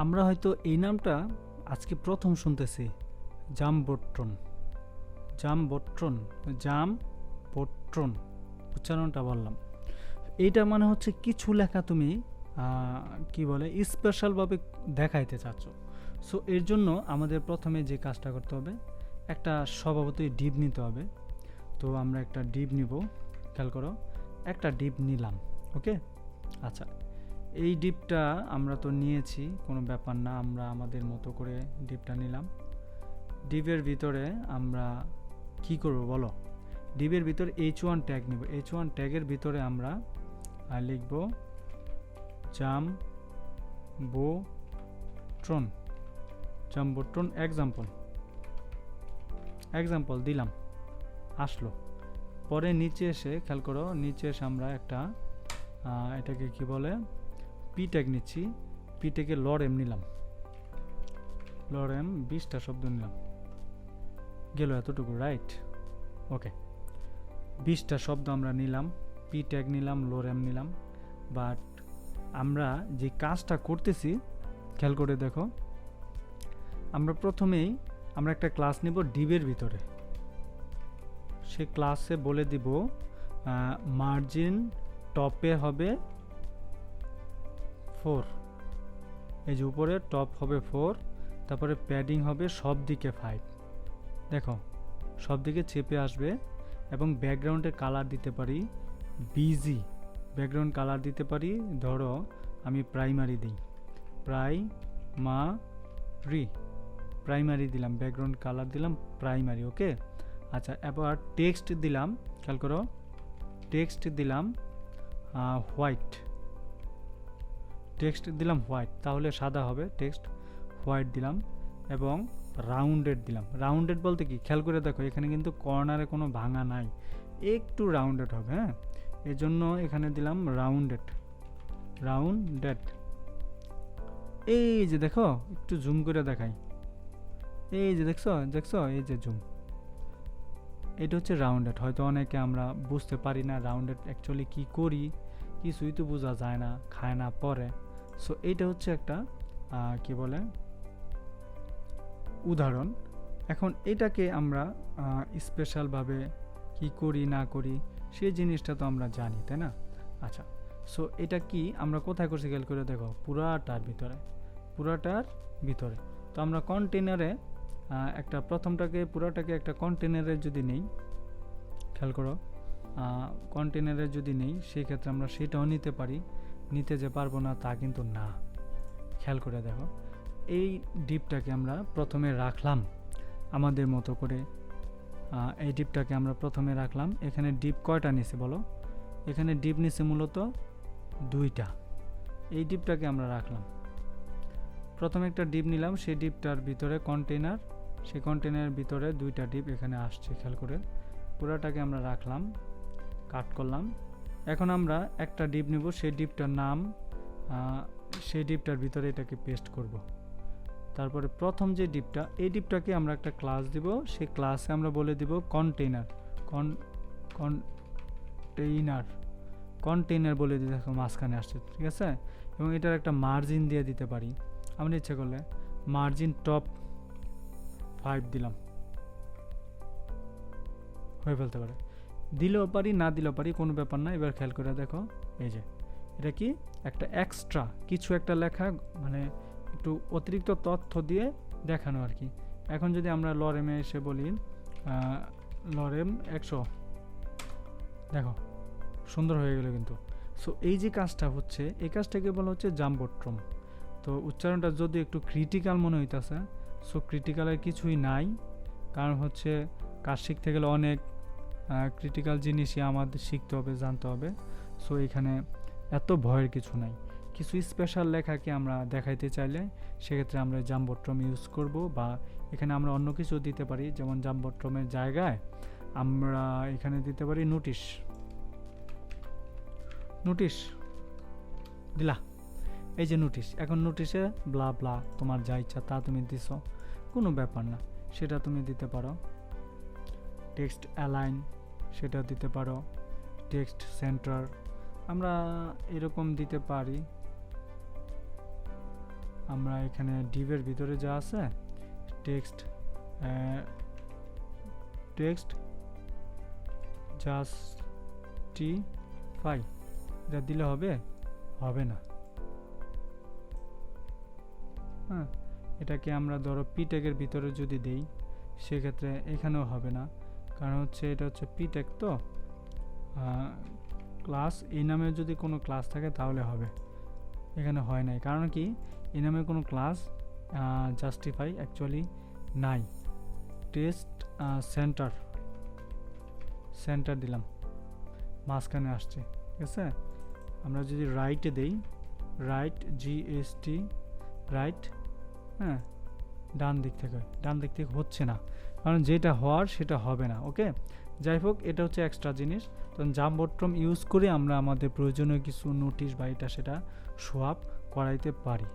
আমরা হয়তো এই নামটা আজকে প্রথম শুনতেছি, জামবোট্রন। জামবোট্রন, জামবোট্রন উচ্চারণটা বললাম। এইটা মানে হচ্ছে কিছু লেখা তুমি কি বলে স্পেশালভাবে দেখাইতে চাচ্ছ। সো এর জন্য আমাদের প্রথমে যে কাজটা করতে হবে, একটা স্বভাবতই ডিপ নিতে হবে। তো আমরা একটা ডিপ নিব, খেয়াল করো, একটা ডিপ নিলাম। ওকে, আচ্ছা, এই ডিপটা আমরা তো নিয়েছি, কোনো ব্যাপার না, আমরা আমাদের মতো করে ডিপটা নিলাম। ডিপের ভিতরে আমরা কি করব বলো? ডিপের ভিতরে h1 ট্যাগ নিব। h1 ট্যাগের ভিতরে আমরা লিখব জাম্বোট্রন। জাম্বোট্রন এক্সাম্পল দিলাম, আসলো। পরে নিচে এসে খেয়াল করো, নিচে এসে আমরা একটা এটাকে কি বলে পি ট্যাগ নিচ্ছি। পি ট্যাগে লরেম নিলাম, লরেম 20টা শব্দ নিলাম, গেল এতটুকু, রাইট? ওকে, 20টা শব্দ আমরা নিলাম, পি ট্যাগ নিলাম, লরেম নিলাম। বাট আমরা যে কাজটা করতেছি খেয়াল করে দেখো, আমরা প্রথমেই আমরা একটা ক্লাস নিব ডিবের ভিতরে। সে ক্লাসে বলে দিব মার্জিন টপে হবে 4, এই যে উপরে টপ হবে 4, তারপরে প্যাডিং হবে সব দিকে 5। দেখো সব দিকে চেপে আসবে। এবং ব্যাকগ্রাউন্ডের কালার দিতে পারি বিজি, ব্যাকগ্রাউন্ড কালার দিতে পারি, ধরো আমি প্রাইমারি দিই, প্রাইমারি দিলাম, ব্যাকগ্রাউন্ড কালার দিলাম প্রাইমারি। ওকে, আচ্ছা, এবার টেক্সট দিলাম, খেয়াল করো, টেক্সট দিলাম হোয়াইট, টেক্সট দিলাম হোয়াইট, তাহলে সাদা হবে, টেক্সট হোয়াইট দিলাম। এবং রাউন্ডেড দিলাম। রাউন্ডেড বলতে কি, খেয়াল করে দেখো এখানে কিন্তু কর্নারে কোনো ভাঙা নাই, একটু রাউন্ডেড হবে। হ্যাঁ, এই জন্য এখানে দিলাম রাউন্ডেড। এই যে দেখো, একটু জুম করে দেখাই, এই যে দেখছো এই যে জুম, এটা হচ্ছে রাউন্ডেড। হয়তো অনেকে আমরা বুঝতে পারি না রাউন্ডেড অ্যাকচুয়ালি কি করি, কিছুই তো বোঝা যায় না, খায় না পরে। সো এইটা হচ্ছে একটা কি বলে উদাহরণ। এখন এটাকে আমরা স্পেশালভাবে কি করি না করি সেই জিনিসটা তো আমরা জানি, তাই না? আচ্ছা, সো এটা কি আমরা কোথায় করছি খেয়াল করে দেখো, পুরাটার ভিতরে। তো আমরা কন্টেনারে একটা পুরাটাকে একটা কন্টেনারে যদি নেই, খেয়াল করো, কন্টেনারে যদি নেই, সেই ক্ষেত্রে আমরা সেটাও নিতে পারি। নিতে যে পারবো না তা কিন্তু না, খেয়াল করে দেখো। এই ডিপটাকে আমরা প্রথমে রাখলাম আমাদের মতো করে, এই ডিপটাকে আমরা প্রথমে রাখলাম। এখানে ডিপ কয়টা নিছে বলো? এখানে ডিপ নিছে মূলত 2টা। এই ডিপটাকে আমরা রাখলাম, প্রথমে একটা ডিপ নিলাম, সেই ডিপটার ভিতরে কন্টেনার, সেই কন্টেনারের ভিতরে 2টা ডিপ এখানে আসছে, খেয়াল করে পুরাটাকে আমরা রাখলাম, কাট করলাম। এখন আমরা একটা ডিপ নিব, সেই ডিপটার নাম, সেই ডিপটার ভিতরে এটাকে পেস্ট করব। তারপরে প্রথম যে ডিপটা, এই ডিপটাকে আমরা একটা ক্লাস দিব, সেই ক্লাসে আমরা বলে দিব কন্টেইনার বলে দিতে, দেখো মাঝখানে আসছে, ঠিক আছে? এবং এটার একটা মার্জিন দিয়ে দিতে পারি, আমরা ইচ্ছে করলে মার্জিন টপ 5 দিলাম, হয়ে ফেলতে পারে, দিলেও পারি না দিলেও পারি, কোনো ব্যাপার না। এবার খেয়াল করে দেখো, এই যে এটা কি একটা এক্সট্রা কিছু একটা লেখা, মানে একটু অতিরিক্ত তথ্য দিয়ে দেখানো আর কি। এখন যদি আমরা লরেমে এসে বলি লরেম 100, দেখো সুন্দর হয়ে গেল কিন্তু। সো এই যে কাজটা হচ্ছে, এই কাজটাকে বলা হচ্ছে জাম্বোট্রন। তো উচ্চারণটা যদি একটু ক্রিটিক্যাল মনে হইতেছে, সো ক্রিটিক্যালের কিছুই নাই, কারণ হচ্ছে কাজ শিখতে গেলে অনেক ক্রিটিক্যাল জিনিসই আমাদের শিখতে হবে, জানতে হবে। সো এখানে এত ভয়ের কিছু নাই। কিছু স্পেশাল লেখাকে আমরা দেখাইতে চাইলে সেক্ষেত্রে আমরা জাম্বোট্রন ইউজ করব, বা এখানে আমরা অন্য কিছু দিতে পারি, যেমন জাম্বোট্রনের জায়গায় আমরা এখানে দিতে পারি নোটিশ দিলা, এই যে নোটিশ। এখন নোটিশে ব্লা ব্লা তোমার যা ইচ্ছা তা তুমি দিছো, কোনো ব্যাপার না, সেটা তুমি দিতে পারো। টেক্সট অ্যালাইন সেটা দিতে পারো, টেক্সট সেন্টার আমরা এরকম দিতে পারি। আমরা এখানে ডিভের ভিতরে যা আছে টেক্সট জাস্টিফাই এটা দিলে হবে না। হ্যাঁ, এটাকে আমরা ধরো পি ট্যাগের ভিতরে যদি দেই সেক্ষেত্রে এখানেও হবে না, কারণ হচ্ছে এটা হচ্ছে পি ট্যাগ, তো ক্লাস এই নামে যদি কোনো ক্লাস থাকে তাহলে হবে, এখানে হয় নাই। কারণ কি, এই নামে কোনো ক্লাস জাস্টিফাই অ্যাকচুয়ালি নাই। টেস্ট সেন্টার দিলাম, মাঝখানে আসছে, ঠিক আছে। আমরা যদি রাইটে দেই, রাইট জিএসটি রাইট, হ্যাঁ, ডান দিক থেকে হচ্ছে না, কারণ যেটা হওয়ার সেটা হবে না। ওকে, যাই হোক, এটা হচ্ছে এক্সট্রা জিনিস। তখন জাম্বোট্রন ইউজ করে আমরা আমাদের প্রয়োজনীয় কিছু নোটিশ বা এটা সেটা শো আপ করাইতে পারি।